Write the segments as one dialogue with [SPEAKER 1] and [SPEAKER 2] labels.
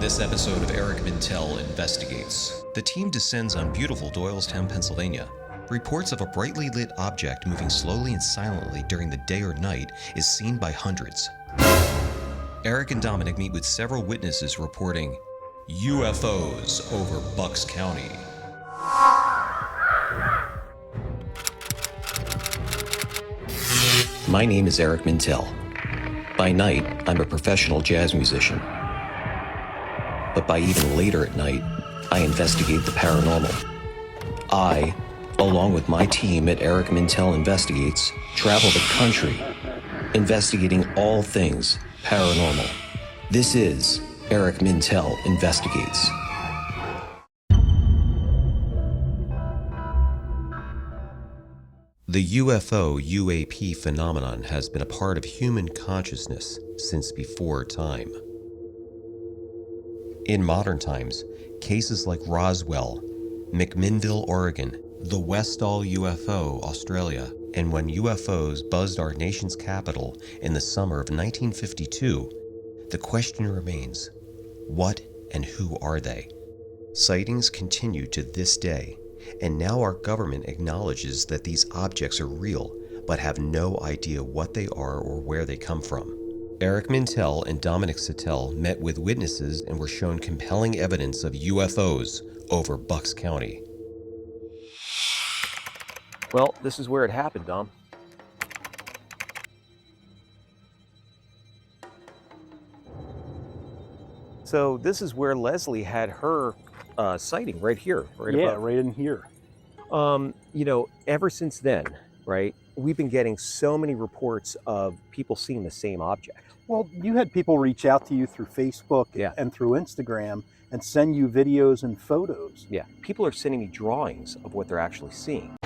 [SPEAKER 1] this episode of Eric Mintel Investigates, the team descends on beautiful Doylestown, Pennsylvania. Reports of a brightly lit object moving slowly and silently during the day or night is seen by hundreds. Eric and Dominic meet with several witnesses reporting UFOs over Bucks County. My name is Eric Mintel. By night, I'm a professional jazz musician. But by even later at night, I investigate the paranormal. I, along with my team at Eric Mintel Investigates, travel the country, investigating all things paranormal. This is Eric Mintel Investigates. The UFO-UAP phenomenon has been a part of human consciousness since before time. In modern times, cases like Roswell, McMinnville, Oregon, the Westall UFO, Australia, and when UFOs buzzed our nation's capital in the summer of 1952, the question remains, what and who are they? Sightings continue to this day, and now our government acknowledges that these objects are real, but have no idea what they are or where they come from. Eric Mintel and Dominic Sattele met with witnesses and were shown compelling evidence of UFOs over Bucks County.
[SPEAKER 2] Well, this is where it happened, Dom. So this is where Leslie had her sighting, right here. Right above.
[SPEAKER 3] Right in here.
[SPEAKER 2] Ever since then, right, we've been getting so many reports of people seeing the same object.
[SPEAKER 3] Well, you had people reach out to you through Facebook and through Instagram and send you videos and photos.
[SPEAKER 2] Yeah, people are sending me drawings of what they're actually seeing.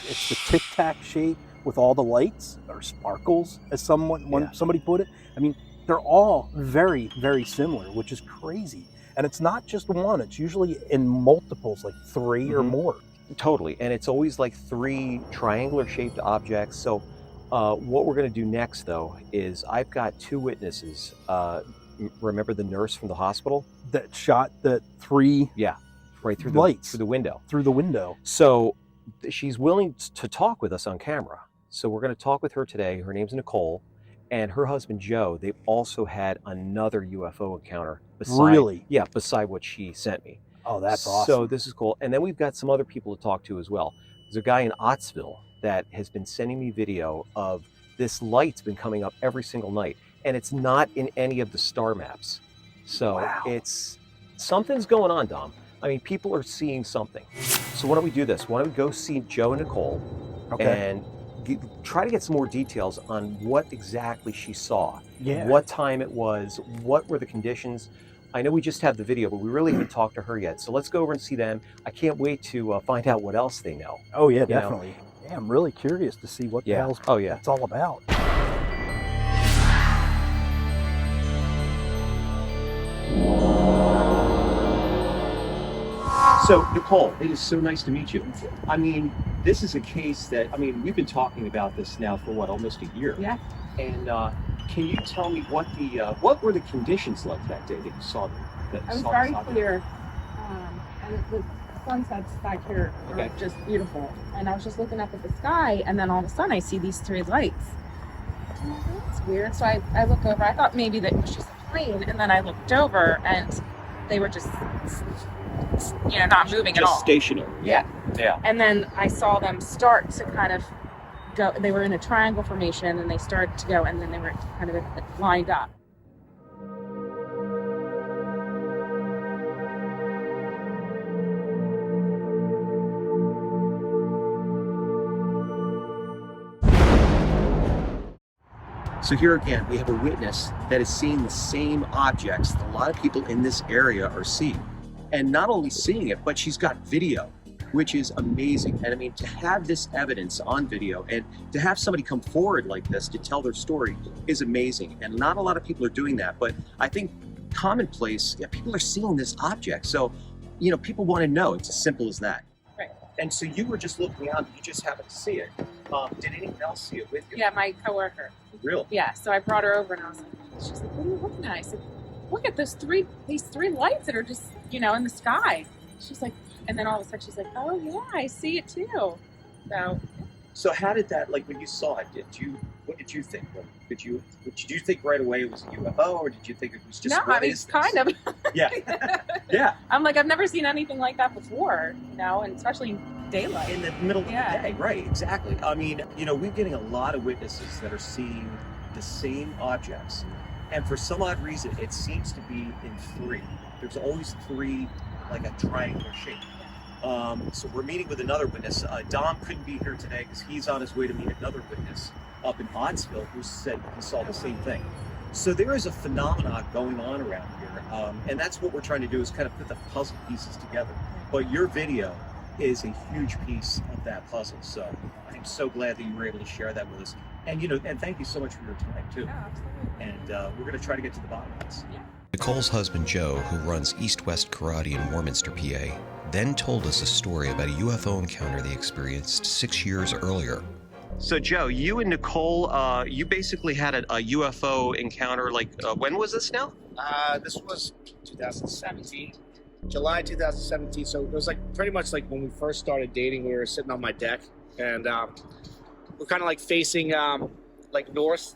[SPEAKER 3] It's the tic-tac shape with all the lights, or sparkles, as somebody put it. I mean, they're all very, very similar, which is crazy. And it's not just one, it's usually in multiples, like 3 or more.
[SPEAKER 2] Totally, and it's always like 3 triangular-shaped objects. So what we're gonna do next, though, is I've got 2 witnesses. Remember the nurse from the hospital?
[SPEAKER 3] That shot the 3
[SPEAKER 2] right through
[SPEAKER 3] lights.
[SPEAKER 2] Through the window.
[SPEAKER 3] Through the window.
[SPEAKER 2] So she's willing to talk with us on camera. So we're gonna talk with her today. Her name's Nicole. And her husband, Joe, they've also had another UFO encounter.
[SPEAKER 3] Really?
[SPEAKER 2] Yeah, beside what she sent me.
[SPEAKER 3] Oh, that's awesome.
[SPEAKER 2] So this is cool. And then we've got some other people to talk to as well. There's a guy in Ottsville that has been sending me video of this light's been coming up every single night. And it's not in any of the star maps. So it's, something's going on, Dom. I mean, people are seeing something. So why don't we do this? Why don't we go see Joe and Nicole and try to get some more details on what exactly she saw, what time it was, what were the conditions. I know we just have the video, but we really haven't talked to her yet. So let's go over and see them. I can't wait to find out what else they know.
[SPEAKER 3] Oh yeah, definitely. Yeah, I'm really curious to see what the hell's it's all about.
[SPEAKER 2] So, Nicole, it is so nice to meet you. I mean, this is a case that, we've been talking about this now for almost a year.
[SPEAKER 4] Yeah.
[SPEAKER 2] And can you tell me what were the conditions like that day that you saw
[SPEAKER 4] it was very clear, and the sunsets back here are just beautiful. And I was just looking up at the sky, and then all of a sudden I see these 3 lights. And I thought, that's weird. So I look over. I thought maybe that it was just a plane, and then I looked over, and they were just not moving at all.
[SPEAKER 2] Just stationary.
[SPEAKER 4] Yeah. And then I saw them start to kind of go. They were in a triangle formation, and they started to go, and then they were kind of lined up.
[SPEAKER 2] So here again, we have a witness that is seeing the same objects that a lot of people in this area are seeing. And not only seeing it, but she's got video, which is amazing. And to have this evidence on video and to have somebody come forward like this to tell their story is amazing. And not a lot of people are doing that, but I think commonplace, people are seeing this object. So, people want to know. It's as simple as that.
[SPEAKER 4] Right.
[SPEAKER 2] And so you were just looking out, you just happened to see it. Did anyone else see it with you?
[SPEAKER 4] Yeah, my coworker.
[SPEAKER 2] Really?
[SPEAKER 4] Yeah, so I brought her over and I was like, She's like, what are you looking at? I said, look at these three lights that are just, in the sky. She's like, and then all of a sudden she's like, oh yeah, I see it too.
[SPEAKER 2] So how did that, like when you saw it, what did you think? Did you think right away it was a UFO, or did you think it was just?
[SPEAKER 4] No, I mean, kind of.
[SPEAKER 2] Yeah, yeah.
[SPEAKER 4] I'm like, I've never seen anything like that before, and especially in daylight.
[SPEAKER 2] In the middle of the day, right? Exactly. I mean, we're getting a lot of witnesses that are seeing the same objects, and for some odd reason, it seems to be in three. There's always three, like a triangular shape. So we're meeting with another witness. Dom couldn't be here today because he's on his way to meet another witness up in Ottsville who said he saw the same thing. So there is a phenomenon going on around here, and that's what we're trying to do, is kind of put the puzzle pieces together. But your video is a huge piece of that puzzle. So I'm so glad that you were able to share that with us. And and thank you so much for your time too.
[SPEAKER 4] Yeah, absolutely.
[SPEAKER 2] And we're going to try to get to the bottom of this.
[SPEAKER 4] Yeah.
[SPEAKER 1] Nicole's husband Joe, who runs East West Karate in Warminster, PA, then told us a story about a UFO encounter they experienced 6 years earlier. So Joe, you and Nicole, you basically had a UFO encounter, when was this now?
[SPEAKER 5] This was 2017, July 2017. So it was like pretty much like when we first started dating. We were sitting on my deck, and we're kind of like facing like north,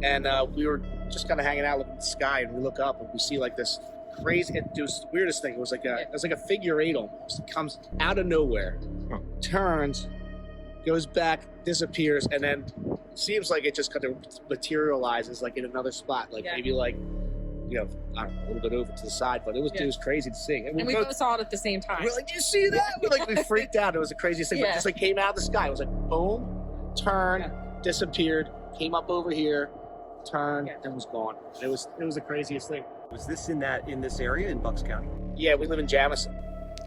[SPEAKER 5] and we were just kind of hanging out looking at the sky, and we look up and we see like this crazy. It was the weirdest thing. It was like a figure eight almost. It comes out of nowhere, turns, goes back, disappears, and then it seems like it just kind of materializes like in another spot, like maybe like I don't know, a little bit over to the side. But it was crazy to see.
[SPEAKER 4] And we both saw it at the same time.
[SPEAKER 5] We're like, "Do you see that?" We freaked out. It was the craziest thing. But it just like came out of the sky. It was like boom, turned, disappeared, came up over here, turned, and was gone. It was the craziest thing.
[SPEAKER 2] Was this in this area in Bucks County?
[SPEAKER 5] Yeah, we live in Jamison.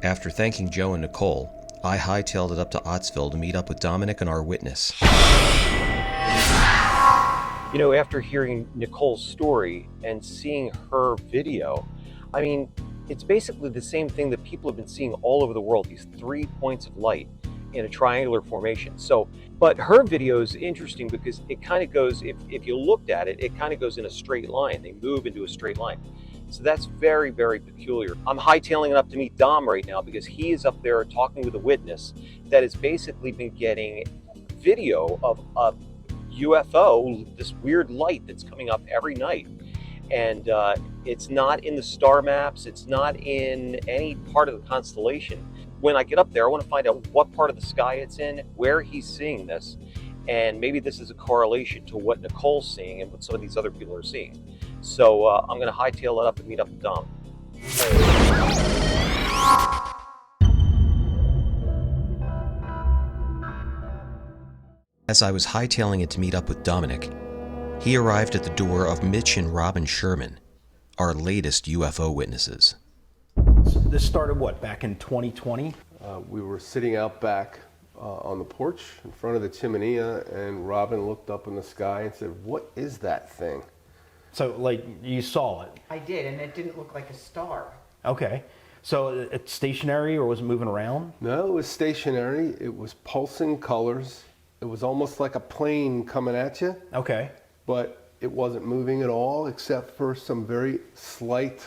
[SPEAKER 1] After thanking Joe and Nicole, I hightailed it up to Ottsville to meet up with Dominic and our witness.
[SPEAKER 2] After hearing Nicole's story and seeing her video, I mean, it's basically the same thing that people have been seeing all over the world, these 3 points of light in a triangular formation. So, but her video is interesting because it kind of goes, if you looked at it, it kind of goes in a straight line. They move into a straight line. So that's very, very peculiar. I'm hightailing it up to meet Dom right now because he is up there talking with a witness that has basically been getting video of a UFO, this weird light that's coming up every night. And it's not in the star maps. It's not in any part of the constellation. When I get up there, I want to find out what part of the sky it's in, where he's seeing this, and maybe this is a correlation to what Nicole's seeing and what some of these other people are seeing. So I'm going to hightail it up and meet up with Dom.
[SPEAKER 1] As I was hightailing it to meet up with Dominic, he arrived at the door of Mitch and Robin Sherman, our latest UFO witnesses.
[SPEAKER 3] This started back in 2020?
[SPEAKER 6] We were sitting out back on the porch in front of the chimenea, and Robin looked up in the sky and said, "What is that thing?"
[SPEAKER 3] So, you saw it?
[SPEAKER 7] I did, and it didn't look like a star.
[SPEAKER 3] Okay. So it's stationary, or was it moving around?
[SPEAKER 6] No, it was stationary. It was pulsing colors. It was almost like a plane coming at you.
[SPEAKER 3] Okay.
[SPEAKER 6] But it wasn't moving at all, except for some very slight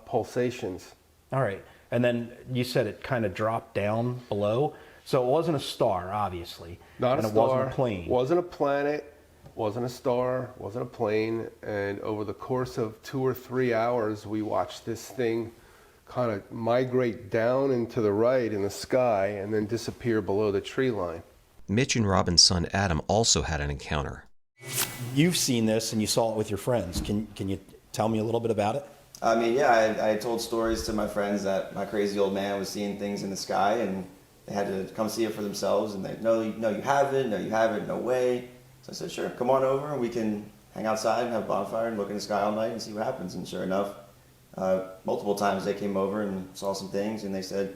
[SPEAKER 6] pulsations.
[SPEAKER 3] All right. And then you said it kind of dropped down below. So it wasn't a star, obviously.
[SPEAKER 6] Not a star.
[SPEAKER 3] And it wasn't a plane.
[SPEAKER 6] Wasn't a planet. Wasn't a star. Wasn't a plane. And over the course of 2 or 3 hours, we watched this thing kind of migrate down and to the right in the sky and then disappear below the tree line.
[SPEAKER 1] Mitch and Robin's son Adam also had an encounter.
[SPEAKER 3] You've seen this and you saw it with your friends. Can you tell me a little bit about it?
[SPEAKER 8] I mean, yeah, I told stories to my friends that my crazy old man was seeing things in the sky, and they had to come see it for themselves. And they, no, you haven't, no way. So I said, sure, come on over, and we can hang outside and have a bonfire and look in the sky all night and see what happens. And sure enough, multiple times they came over and saw some things, and they said,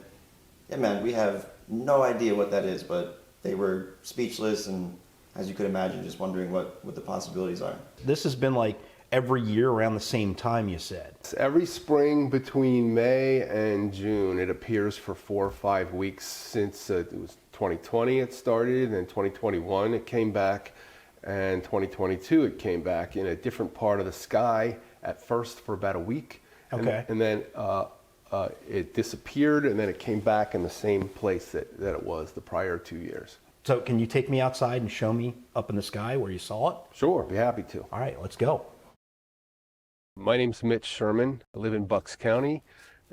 [SPEAKER 8] yeah, man, we have no idea what that is, but they were speechless and, as you could imagine, just wondering what the possibilities are.
[SPEAKER 3] This has been like every year around the same time, you said?
[SPEAKER 6] Every spring between May and June, it appears for 4 or 5 weeks since it was 2020 it started, and then 2021 it came back, And 2022, it came back in a different part of the sky at first for about a week.
[SPEAKER 3] Okay.
[SPEAKER 6] And then it disappeared, and then it came back in the same place that it was the prior 2 years.
[SPEAKER 3] So can you take me outside and show me up in the sky where you saw it?
[SPEAKER 6] Sure, be happy to.
[SPEAKER 3] All right, let's go.
[SPEAKER 6] My name's Mitch Sherman. I live in Bucks County,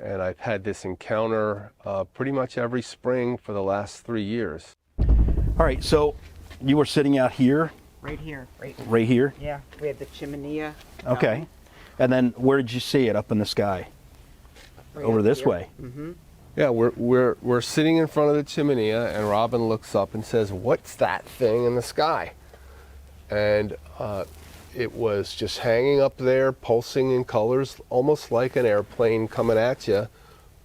[SPEAKER 6] and I've had this encounter pretty much every spring for the last 3 years.
[SPEAKER 3] All right, so you were sitting out here,
[SPEAKER 7] Right here, right.
[SPEAKER 3] right here?
[SPEAKER 7] Yeah, we had the chimney.
[SPEAKER 3] Okay. And then where did you see it up in the sky?
[SPEAKER 7] Right
[SPEAKER 3] Over
[SPEAKER 7] up
[SPEAKER 3] this
[SPEAKER 7] here.
[SPEAKER 3] way?
[SPEAKER 7] Mm-hmm.
[SPEAKER 6] Yeah, we're sitting in front of the chimney, and Robin looks up and says, "What's that thing in the sky?" And it was just hanging up there, pulsing in colors, almost like an airplane coming at you,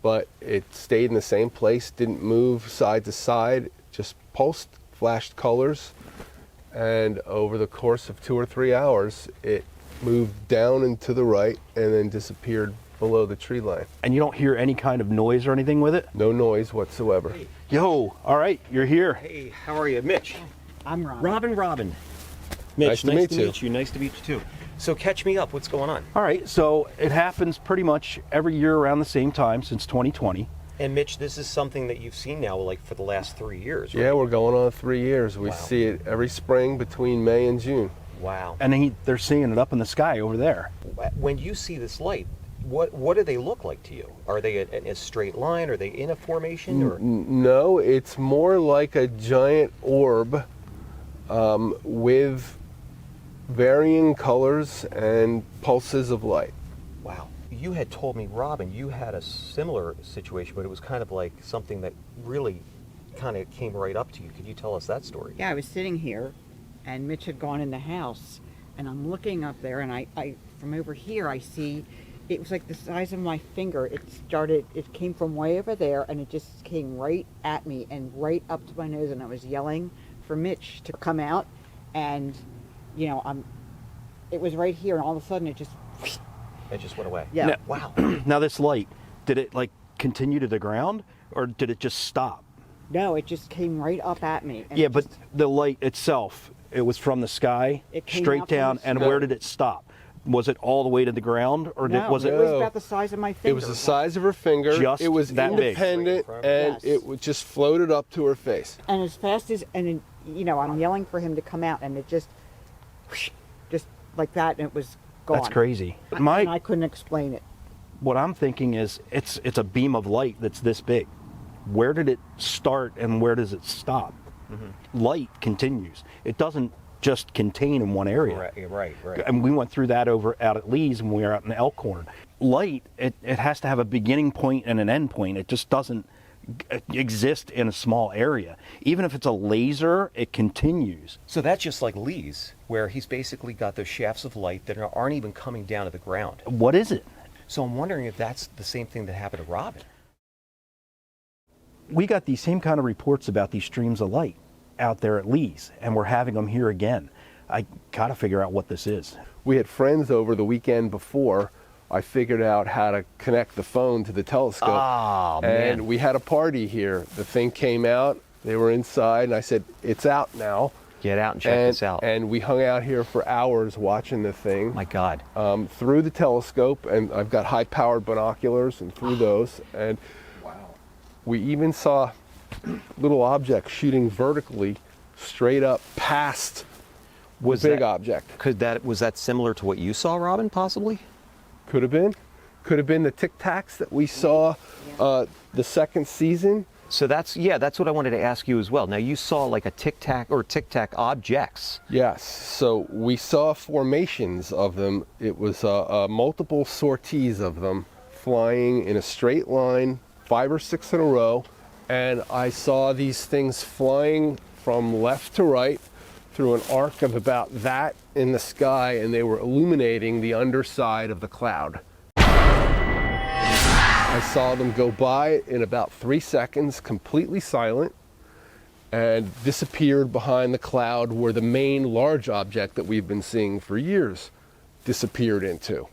[SPEAKER 6] but it stayed in the same place, didn't move side to side, just pulsed, flashed colors, and over the course of 2 or 3 hours, it moved down and to the right and then disappeared below the tree line.
[SPEAKER 3] And you don't hear any kind of noise or anything with it?
[SPEAKER 6] No noise whatsoever.
[SPEAKER 3] Yo, all right, you're here.
[SPEAKER 2] Hey, how are you? Mitch.
[SPEAKER 7] I'm Robin.
[SPEAKER 2] Robin. Mitch,
[SPEAKER 6] Nice to meet you.
[SPEAKER 2] Nice to meet you too. So catch me up. What's going on?
[SPEAKER 3] All right, so it happens pretty much every year around the same time since 2020.
[SPEAKER 2] And Mitch, this is something that you've seen now like for the last 3 years, right?
[SPEAKER 6] Yeah, we're going on 3 years. We
[SPEAKER 2] Wow.
[SPEAKER 6] see it every spring between May and June.
[SPEAKER 2] Wow.
[SPEAKER 3] And they're seeing it up in the sky over there.
[SPEAKER 2] When you see this light, what do they look like to you? Are they in a straight line? Are they in a formation? Or
[SPEAKER 6] No, it's more like a giant orb with varying colors and pulses of light.
[SPEAKER 2] wow. You had told me, Robin, you had a similar situation, but it was kind of like something that really kind of came right up to you. Could you tell us that story?
[SPEAKER 7] Yeah, I was sitting here, and Mitch had gone in the house, and I'm looking up there, and I from over here I see it was like the size of my finger. It came from way over there, and it just came right at me and right up to my nose, and I was yelling for Mitch to come out, and it was right here, and all of a sudden it just
[SPEAKER 2] went away.
[SPEAKER 7] yeah.
[SPEAKER 3] Now-
[SPEAKER 2] Wow.
[SPEAKER 3] Now this light, did it like continue to the ground or did it just stop?
[SPEAKER 7] No, it just came right up at me. And
[SPEAKER 3] Yeah,
[SPEAKER 7] it
[SPEAKER 3] but
[SPEAKER 7] just-
[SPEAKER 3] the light itself, it was from the sky,
[SPEAKER 7] It came
[SPEAKER 3] straight
[SPEAKER 7] out from
[SPEAKER 3] down,
[SPEAKER 7] the
[SPEAKER 3] and
[SPEAKER 7] sky.
[SPEAKER 3] where did it stop? Was it all the way to the ground, or
[SPEAKER 7] no,
[SPEAKER 3] was it?
[SPEAKER 7] was
[SPEAKER 6] No.
[SPEAKER 7] about the size of my finger.
[SPEAKER 6] It was the size of her finger.
[SPEAKER 3] Just
[SPEAKER 6] it was
[SPEAKER 3] that big.
[SPEAKER 6] independent, and
[SPEAKER 7] Yes.
[SPEAKER 6] it just floated up to her face.
[SPEAKER 7] And as fast as, I'm yelling for him to come out, and it just like that, and it was gone.
[SPEAKER 3] That's crazy.
[SPEAKER 7] And I couldn't explain it.
[SPEAKER 3] What I'm thinking is, it's a beam of light that's this big. Where did it start and where does it stop?
[SPEAKER 2] Mm-hmm.
[SPEAKER 3] Light continues. It doesn't just contain in one area.
[SPEAKER 2] Right.
[SPEAKER 3] And we went through that out at Lee's when we were out in Elkhorn. Light, it has to have a beginning point and an end point. It just doesn't exist in a small area. Even if it's a laser, it continues.
[SPEAKER 2] So that's just like Lee's, where he's basically got those shafts of light that aren't even coming down to the ground.
[SPEAKER 3] What is it?
[SPEAKER 2] So I'm wondering if that's the same thing that happened to Robin.
[SPEAKER 3] We got these same kind of reports about these streams of light out there at Lee's, and we're having them here again. I got to figure out what this is.
[SPEAKER 6] We had friends over the weekend before. I figured out how to connect the phone to the telescope.
[SPEAKER 3] Oh,
[SPEAKER 6] and
[SPEAKER 3] man.
[SPEAKER 6] we had a party here. The thing came out, they were inside, and I said, "It's out now."
[SPEAKER 2] Get out and check this out.
[SPEAKER 6] And we hung out here for hours watching the thing.
[SPEAKER 2] My God.
[SPEAKER 6] Through the telescope, and I've got high-powered binoculars, and through those, and we even saw little objects shooting vertically straight up past the big object.
[SPEAKER 2] Was that similar to what you saw, Robin, possibly?
[SPEAKER 6] Could have been the Tic Tacs that we saw the second season.
[SPEAKER 2] So that's what I wanted to ask you as well. Now you saw like a Tic Tac or Tic Tac objects.
[SPEAKER 6] Yes, so we saw formations of them. It was multiple sorties of them flying in a straight line, 5 or 6 in a row, and I saw these things flying from left to right through an arc of about that in the sky, and they were illuminating the underside of the cloud. I saw them go by in about 3 seconds, completely silent, and disappeared behind the cloud where the main large object that we've been seeing for years disappeared into.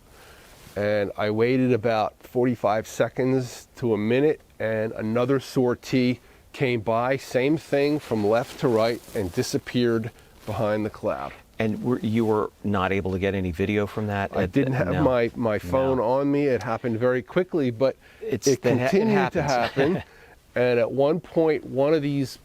[SPEAKER 6] And I waited about 45 seconds to a minute, and another sortie came by, same thing from left to right, and disappeared behind the cloud.
[SPEAKER 2] And you were not able to get any video from that?
[SPEAKER 6] I didn't have my phone on me. It happened very quickly, but it continued to happen. And at one point, one of these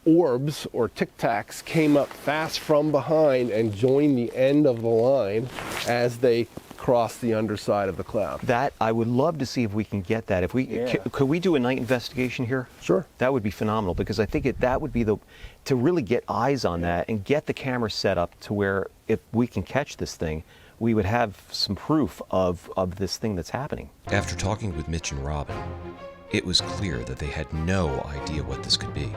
[SPEAKER 6] orbs or tic tacs came up fast from behind and joined the end of the line as they crossed the underside of the cloud.
[SPEAKER 2] That, I would love to see if we can get that. If we could we do a night investigation here?
[SPEAKER 6] Sure.
[SPEAKER 2] That would be phenomenal, because I think that would be to really get eyes on that and get the camera set up to where if we can catch this thing, we would have some proof of this thing that's happening.
[SPEAKER 1] After talking with Mitch and Robin, it was clear that they had no idea what this could be.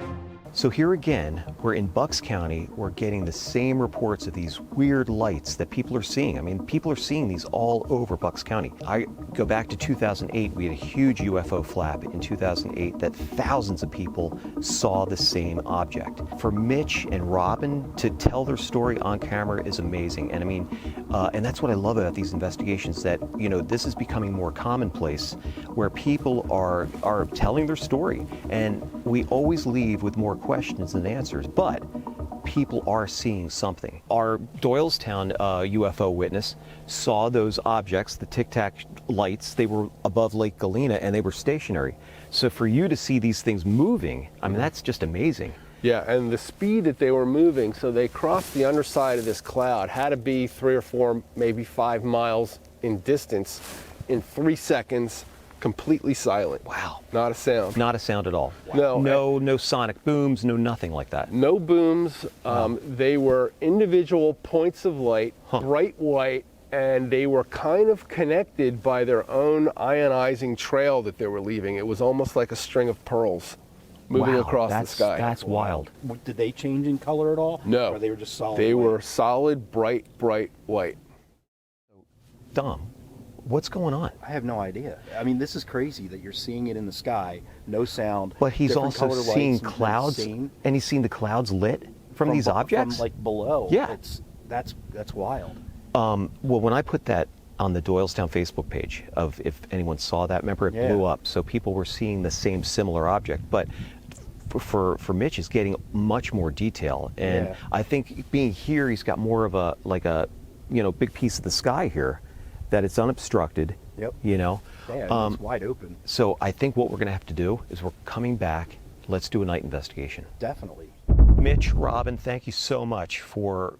[SPEAKER 2] So here again, we're in Bucks County, we're getting the same reports of these weird lights that people are seeing. I mean, people are seeing these all over Bucks County. I go back to 2008, we had a huge UFO flap in 2008 that thousands of people saw the same object. For Mitch and Robin to tell their story on camera is amazing. And I mean, and that's what I love about these investigations, that, you know, this is becoming more commonplace, where people are telling their story. And we always leave with more questions than answers, but people are seeing something. Our Doylestown UFO witness saw those objects, the Tic Tac lights. They were above Lake Galena and they were stationary. So for you to see these things moving, I mean, that's just amazing.
[SPEAKER 6] Yeah, and the speed that they were moving, so they crossed the underside of this cloud, had to be 3 or 4, maybe 5 miles in distance in 3 seconds. Completely silent.
[SPEAKER 2] Wow.
[SPEAKER 6] Not a sound.
[SPEAKER 2] Not a sound at all.
[SPEAKER 6] No.
[SPEAKER 2] No sonic booms, no nothing like that.
[SPEAKER 6] No booms. They were individual points of light, bright white, and they were kind of connected by their own ionizing trail that they were leaving. It was almost like a string of pearls moving across the sky.
[SPEAKER 2] That's wild.
[SPEAKER 3] Did they change in color at all?
[SPEAKER 6] No.
[SPEAKER 3] Or they were just solid
[SPEAKER 6] They
[SPEAKER 3] white?
[SPEAKER 6] were solid, bright white.
[SPEAKER 2] Dom, what's going on?
[SPEAKER 3] I have no idea. I mean, this is crazy that you're seeing it in the sky, no sound.
[SPEAKER 2] But he's
[SPEAKER 3] different
[SPEAKER 2] also
[SPEAKER 3] color
[SPEAKER 2] seeing
[SPEAKER 3] lights,
[SPEAKER 2] clouds, and he's seeing the clouds lit from these objects?
[SPEAKER 3] From like below.
[SPEAKER 2] Yeah.
[SPEAKER 3] That's wild.
[SPEAKER 2] Well, when I put that on the Doylestown Facebook page, of if anyone saw that, remember it blew up, so people were seeing the same similar object. But for Mitch, is getting much more detail, and I think being here, he's got more of a big piece of the sky here, that it's unobstructed.
[SPEAKER 3] Yep.
[SPEAKER 2] You know.
[SPEAKER 3] Yeah, it's wide open.
[SPEAKER 2] So I think what we're going to have to do is we're coming back. Let's do a night investigation.
[SPEAKER 3] Definitely.
[SPEAKER 2] Mitch, Robin, thank you so much for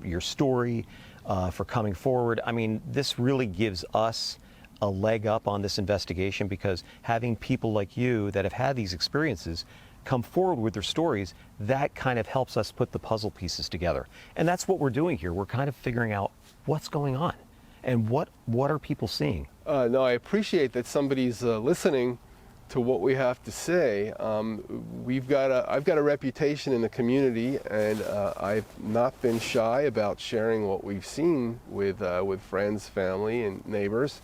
[SPEAKER 2] your story, for coming forward. I mean, this really gives us a leg up on this investigation, because having people like you that have had these experiences come forward with their stories, that kind of helps us put the puzzle pieces together. And that's what we're doing here. We're kind of figuring out what's going on and what are people seeing.
[SPEAKER 6] No, I appreciate that somebody's listening to what we have to say. I've got a reputation in the community, and I've not been shy about sharing what we've seen with friends, family, and neighbors.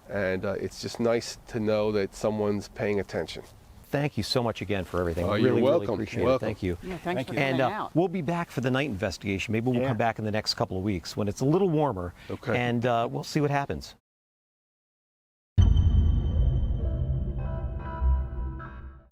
[SPEAKER 6] And it's just nice to know that someone's paying attention.
[SPEAKER 2] Thank you so much again for everything.
[SPEAKER 6] You're welcome.
[SPEAKER 2] Really appreciate it. Thank you.
[SPEAKER 7] Yeah, thanks for coming out.
[SPEAKER 2] We'll be back for the night investigation. Maybe we'll come back in the next couple of weeks when it's a little warmer.
[SPEAKER 6] Okay.
[SPEAKER 2] And we'll see what happens.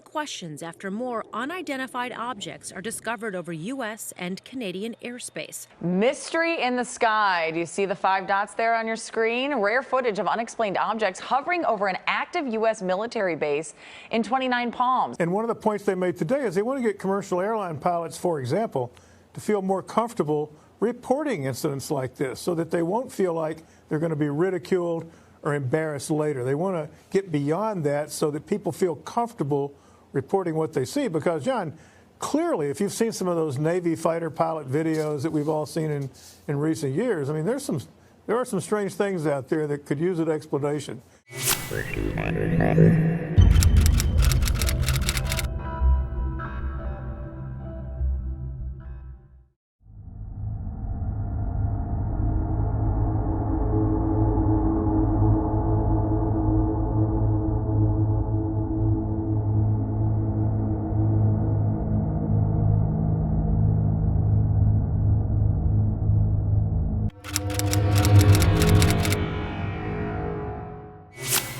[SPEAKER 9] Questions after more unidentified objects are discovered over U.S. and Canadian airspace.
[SPEAKER 10] Mystery in the sky. Do you see the 5 dots there on your screen? Rare footage of unexplained objects hovering over an active U.S. military base in 29 Palms.
[SPEAKER 11] And one of the points they made today is they want to get commercial airline pilots, for example, to feel more comfortable reporting incidents like this, so that they won't feel like they're going to be ridiculed or embarrassed later. They want to get beyond that so that people feel comfortable reporting what they see. Because, John, clearly, if you've seen some of those Navy fighter pilot videos that we've all seen in recent years, I mean, there are some strange things out there that could use an explanation.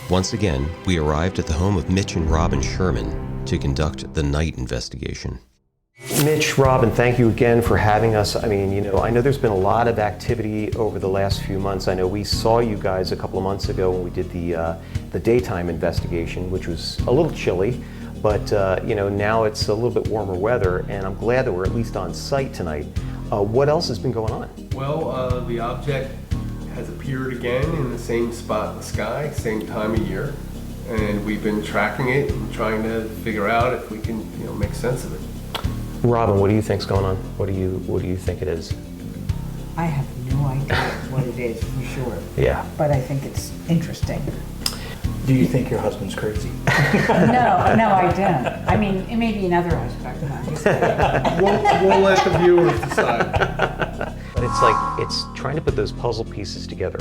[SPEAKER 1] Once again, we arrived at the home of Mitch and Robin Sherman to conduct the night investigation.
[SPEAKER 2] Mitch, Robin, thank you again for having us. I mean, I know there's been a lot of activity over the last few months. I know we saw you guys a couple of months ago when we did the daytime investigation, which was a little chilly, but now it's a little bit warmer weather, and I'm glad that we're at least on site tonight. What else has been going on?
[SPEAKER 6] Well, the object has appeared again in the same spot in the sky, same time of year, and we've been tracking it and trying to figure out if we can, make sense of it.
[SPEAKER 2] Robin, what do you think's going on? What do you think it is?
[SPEAKER 7] I have no idea what it is for sure.
[SPEAKER 2] Yeah.
[SPEAKER 7] But I think it's interesting.
[SPEAKER 3] Do you think your husband's crazy?
[SPEAKER 7] No, I don't. I mean, it may be another aspect of it.
[SPEAKER 6] We'll let the viewers decide.
[SPEAKER 2] But it's trying to put those puzzle pieces together.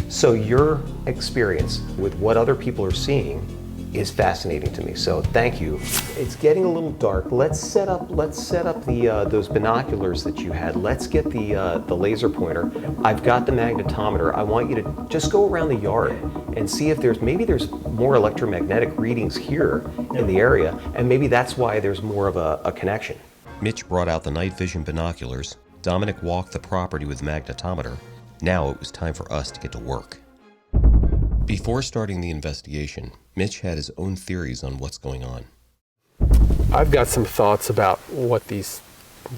[SPEAKER 2] So your experience with what other people are seeing is fascinating to me. So thank you. It's getting a little dark. Let's set up the those binoculars that you had. Let's get the laser pointer. I've got the magnetometer. I want you to just go around the yard and see if there's more electromagnetic readings here in the area, and maybe that's why there's more of a connection.
[SPEAKER 1] Mitch brought out the night vision binoculars. Dominic walked the property with the magnetometer. Now it was time for us to get to work. Before starting the investigation, Mitch had his own theories on what's going on.
[SPEAKER 6] I've got some thoughts about what these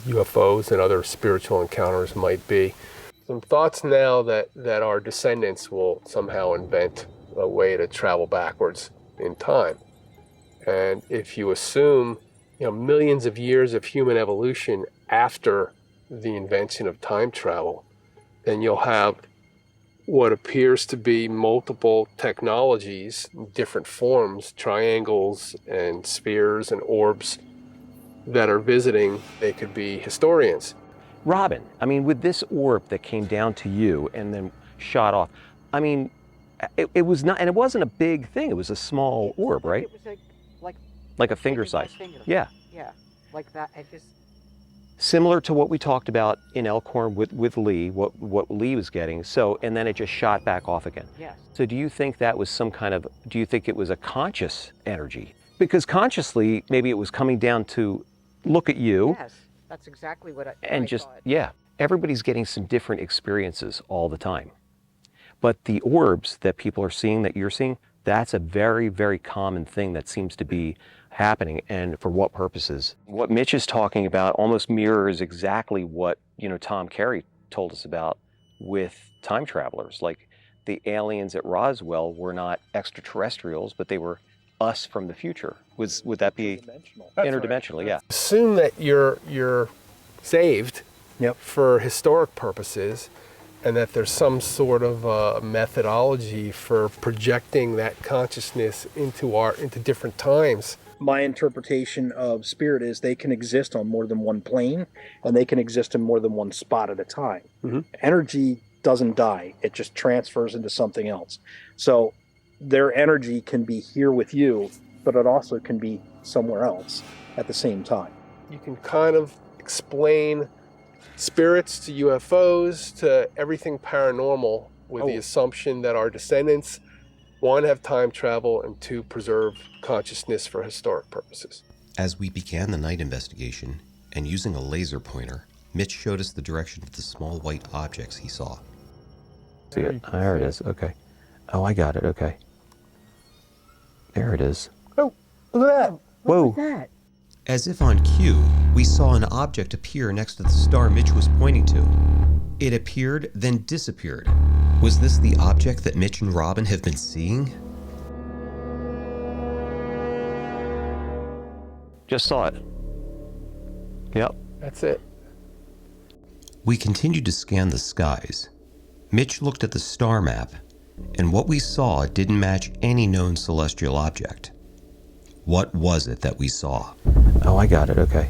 [SPEAKER 6] UFOs and other spiritual encounters might be. Some thoughts now that our descendants will somehow invent a way to travel backwards in time. And if you assume, millions of years of human evolution after the invention of time travel, then you'll have what appears to be multiple technologies, different forms, triangles and spheres and orbs that are visiting. They could be historians.
[SPEAKER 2] Robin, I mean, with this orb that came down to you and then shot off, I mean, it was not, and it wasn't a big thing. It was a small orb, right?
[SPEAKER 7] It was
[SPEAKER 2] like a finger size. Yeah.
[SPEAKER 7] Yeah, like that.
[SPEAKER 2] Similar to what we talked about in Elkhorn with Lee, what Lee was getting. So, and then it just shot back off again.
[SPEAKER 7] Yes.
[SPEAKER 2] So do you think that was do you think it was a conscious energy? Because consciously, maybe it was coming down to look at you.
[SPEAKER 7] Yes, that's exactly what I
[SPEAKER 2] And just,
[SPEAKER 7] thought.
[SPEAKER 2] yeah, everybody's getting some different experiences all the time. But the orbs that people are seeing, that you're seeing, that's a very, very common thing that seems to be happening, and for what purposes. What Mitch is talking about almost mirrors exactly what, Tom Carey told us about with time travelers. Like the aliens at Roswell were not extraterrestrials, but they were us from the future. Would that be interdimensional? Right. Yeah.
[SPEAKER 6] Assume that you're saved for historic purposes, and that there's some sort of methodology for projecting that consciousness into different times.
[SPEAKER 3] My interpretation of spirit is they can exist on more than one plane, and they can exist in more than one spot at a time.
[SPEAKER 6] Mm-hmm.
[SPEAKER 3] Energy doesn't die. It just transfers into something else. So their energy can be here with you, but it also can be somewhere else at the same time.
[SPEAKER 6] You can kind of explain spirits to UFOs to everything paranormal with the assumption that our descendants, one, have time travel, and two, preserve consciousness for historic purposes.
[SPEAKER 1] As we began the night investigation, and using a laser pointer, Mitch showed us the direction of the small white objects he saw.
[SPEAKER 2] See it? There it is. Okay. Oh, I got it. Okay. There it is.
[SPEAKER 6] Oh, look at that.
[SPEAKER 2] Whoa.
[SPEAKER 7] What was that?
[SPEAKER 1] As if on cue, we saw an object appear next to the star Mitch was pointing to. It appeared, then disappeared. Was this the object that Mitch and Robin have been seeing?
[SPEAKER 2] Just saw it. Yep.
[SPEAKER 6] That's it.
[SPEAKER 1] We continued to scan the skies. Mitch looked at the star map, and what we saw didn't match any known celestial object. What was it that we saw?
[SPEAKER 2] Oh, I got it. Okay.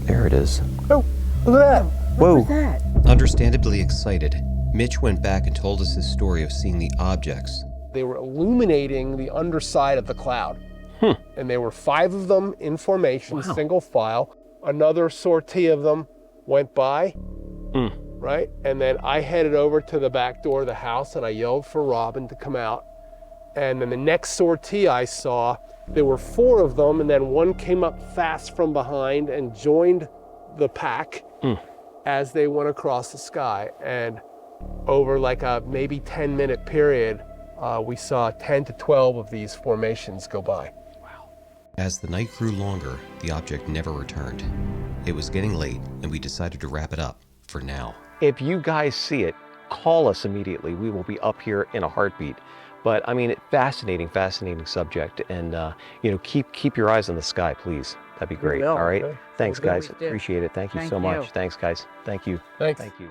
[SPEAKER 2] There it is.
[SPEAKER 6] Oh, look at that.
[SPEAKER 2] Whoa.
[SPEAKER 7] What was that?
[SPEAKER 1] Understandably excited, Mitch went back and told us his story of seeing the objects.
[SPEAKER 6] They were illuminating the underside of the cloud. And there were 5 of them in formation, single file. Another sortie of them went by, right? And then I headed over to the back door of the house and I yelled for Robin to come out. And then the next sortie I saw
[SPEAKER 12] There were 4 of them, and then one came up fast from behind and joined the pack as they went across the sky. And over like a maybe 10-minute period, we saw 10 to 12 of these formations go by.
[SPEAKER 1] As the night grew longer, the object never returned. It was getting late, and we decided to wrap it up for now.
[SPEAKER 2] If you guys see it, call us immediately. We will be up here in a heartbeat. But I mean, fascinating subject. And you know, keep your eyes on the sky, please. That'd be great. All right.
[SPEAKER 12] Okay.
[SPEAKER 2] Thanks, guys.
[SPEAKER 7] We do.
[SPEAKER 2] Appreciate it. Thank you
[SPEAKER 7] Thank
[SPEAKER 2] so much.
[SPEAKER 7] you.
[SPEAKER 2] Thanks, guys. Thank you.
[SPEAKER 12] Thanks.
[SPEAKER 2] Thank you.